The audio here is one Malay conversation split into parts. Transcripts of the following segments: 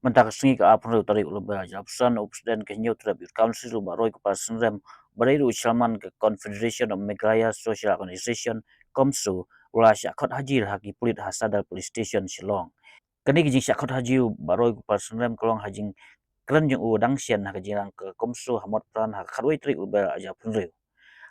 mentak sengi ka apun reu tarik ulaba japsan upsden ke new tribute council baroi ke pasrem bariru chairman ke confederation of Meghalaya social organization komsu ula syakot haji haki pulit hasada police station Shillong kini kijing syakot haji baroi ke pasrem kolong hajing keren jeng udang sian hak jirang ke komsu hamot pran hak kharwai tarik ulaba japun reu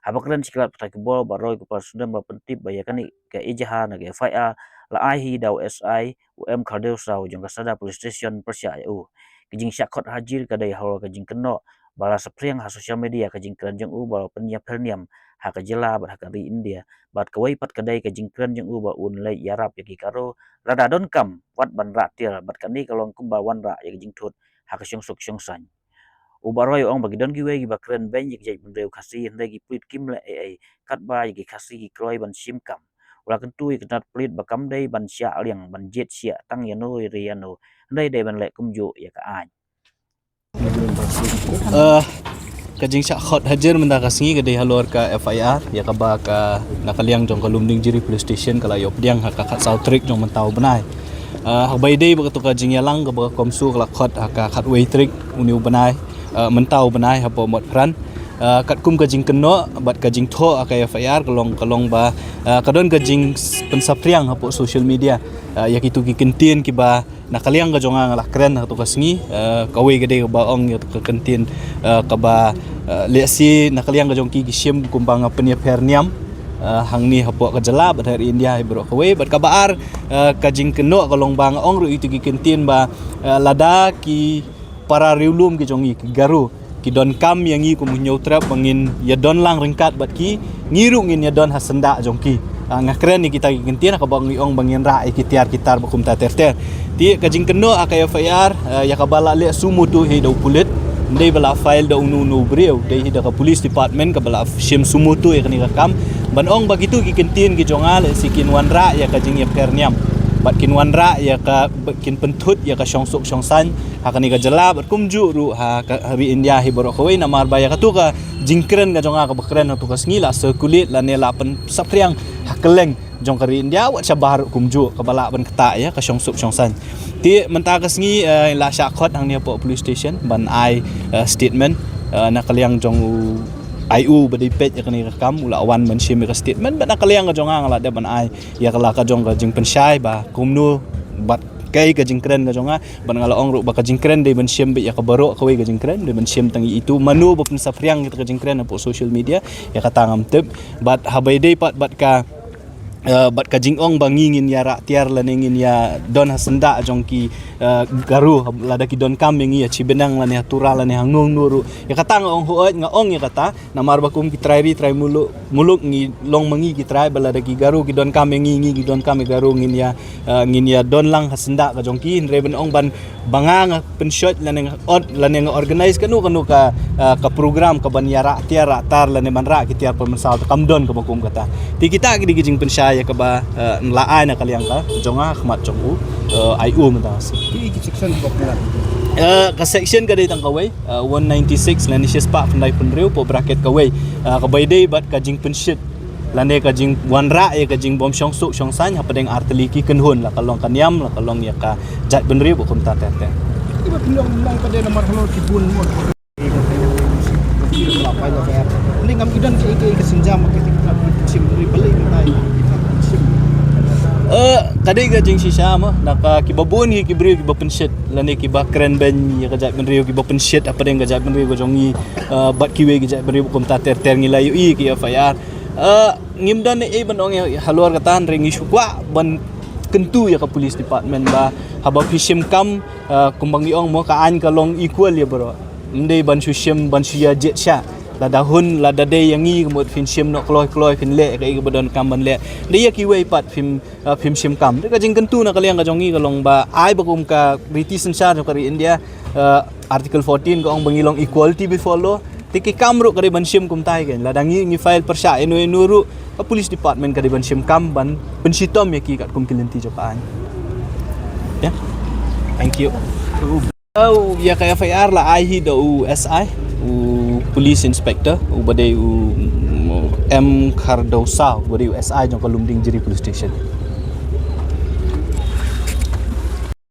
habakran siklat patai kebol baroi ke pasrem bapentip bayakan ke ijaha na ke FIR la ai daw SI Kardeu sau jong kasada police station Persia EU kijing syakot hajir kadai halo kijing keno bala sepriang ha social media kijing keren jeng bala penyiap perniam ha kejela bat hakari India bat kawai pat kadai kijing keren jeng ba unlai yarap yaki karo rada don kam wat ban ratil bat kani kalong kumbawan ra yaki jing tut ha kasyong suk syong san ubaroy ong bagi don giwe gi bakren ben yik jai bendeu kasi hende gi plit kim la ai kat ba yik kasi gi kroi ban sim kam ula kentu yik nat plit bakam dei ban sya liang ban jet sya tang yano riano hende dei ban le kumju ya ka an kajing syakot hajar menda kasingi kadai halor ka FIR ya ka ba ka nakaliang jong kalumding jiri police station kala yop diang hakakat sautrik jong mentau benai hak bai dei bakatu kajing yalang ka ba komsu kala khot hakakat waitrik uniu benai mentau benai hapo mot pran kat kum kajing keno bat kajing tho akai FIR kalong ba kadon kajing pensapriang hapo social media yakitu ki kentin ki ba nakaliang ka jonga ngala keren hatu kasingi kawai gede ba ong ke kentin ka ba lesi nakaliang ka jong ki sim kumbang penia perniam hang ni hapo ka jala bat hari India ibro kawai bat kabar kajing keno kalong bang ong ru itu ki kentin ba lada ki para riulum ki jongi ki garu ki don kam yang i kumu nyautrap bangin ya don lang ringkat bat ki ngiru ngin ya don hasenda jongki ngakren ni kita kintian ka bang ong bangin ra ikitiar kitar bakum ta terter ti kajing keno akay FIR ya ka bala le sumu tu he do pulit ndai bala file do unu breu dei hida ka police department ka bala sim sumu tu ya kani ka kam ban ong bagitu ki kintian ki jongal sikin wanra ya kajing ya perniam bat kin wanra ya ka kin pentut ya ka syongsuk syongsan hakani ka jela bat kumju ru ha hari India hi borok kawai na mar baya ka tu ka jingkren ka jonga ka bekren tu ka ngila sekulit la ne lapen sapriang hakeleng jong kari India wat sabar kumju ka bala ban kata ya ka syongsuk syongsan ti menta ka sngi la syakot hang ni po police station ban ai statement na kaliang jong IU badi pet ya kani rekam ula awan men sim ka statement ban nakaliang ka jonga ngala de ban ai ya kala ka jong ka jing pensyai ba kumnu bat kai ka jing kren ka jonga ban ngala ong ru ba ka jing kren de ban sim ya ka baro ka we ka jing kren de ban sim tangi itu manu ba pensafriang kita ka jing kren po social media ya ka tangam tep bat habai de pat bat ka bat kajing ong bangingin ya rak tiar laningin ya don hasenda jongki garu lada ki don kambing ya cibenang lani hatura lani hangung nuru ya kata ngong hoet ngong ya kata namar bakum ki try muluk ngi long mangi ki try balada ki garu ki don kambing ngi ki don kambing garu ngin ya don lang hasenda ka jongki reben ong ban bangang penshot lani organize kanu ka program ka ban ya rak tiar rak tar lani man rak ki tiar pemensal kamdon ka bakum kata ti kita ki dijing pensya ya kaba nlaai na kaliang ka jonga khmat jongu IU mentas ki section popular ka section ka ditang kawai 196 lanishes pa pandai punreu po bracket kawai ka baidei bat ka jing penshit lane ka jing wanra ya ka jing bom syong suk syong san ha padeng arteli ki kenhun la kalong kaniam la kalong ya ka jat benreu po kumta tete iba pinong lang pada nomor halo kibun mo apa ya kayak ini ngam idan ke kesenjam ke sim beli tai kadai ka jing sisa mo naka kibabun hi kibrio ki bapenshit lani ki bakren ben ya ka jat benrio ki bapenshit apa deng ka jat benrio ko jongi bat kiwe ki jat benrio kom ta ter ngilayu i ki FIR ngimdan e ban ong halor katan ring isu kwa ban kentu ya ka police department ba haba fisim kam kumbang iong mo ka an kalong equal ya bro ndai ban susim ban suya jet sha la dahun la dade yang ngi kemut film sim nok kloi fin le ka ibadon kam ban le dia ki wei pat film sim kam de ka jing kentu na kaliang ka jongi ka long ba ai bakum ka British sensar ka India article 14 ka ong bangilong equality before law tiki kamru ka ban sim kum tai kan la dangi ngi file persya enu ru ka police department ka ban sim kam ban pensitom ya ki kat kum kilenti jopaan ya thank you ya ka FIR la ai do SI police inspector ubade Kardeu Sau ubade SI jong kalumding jiri police station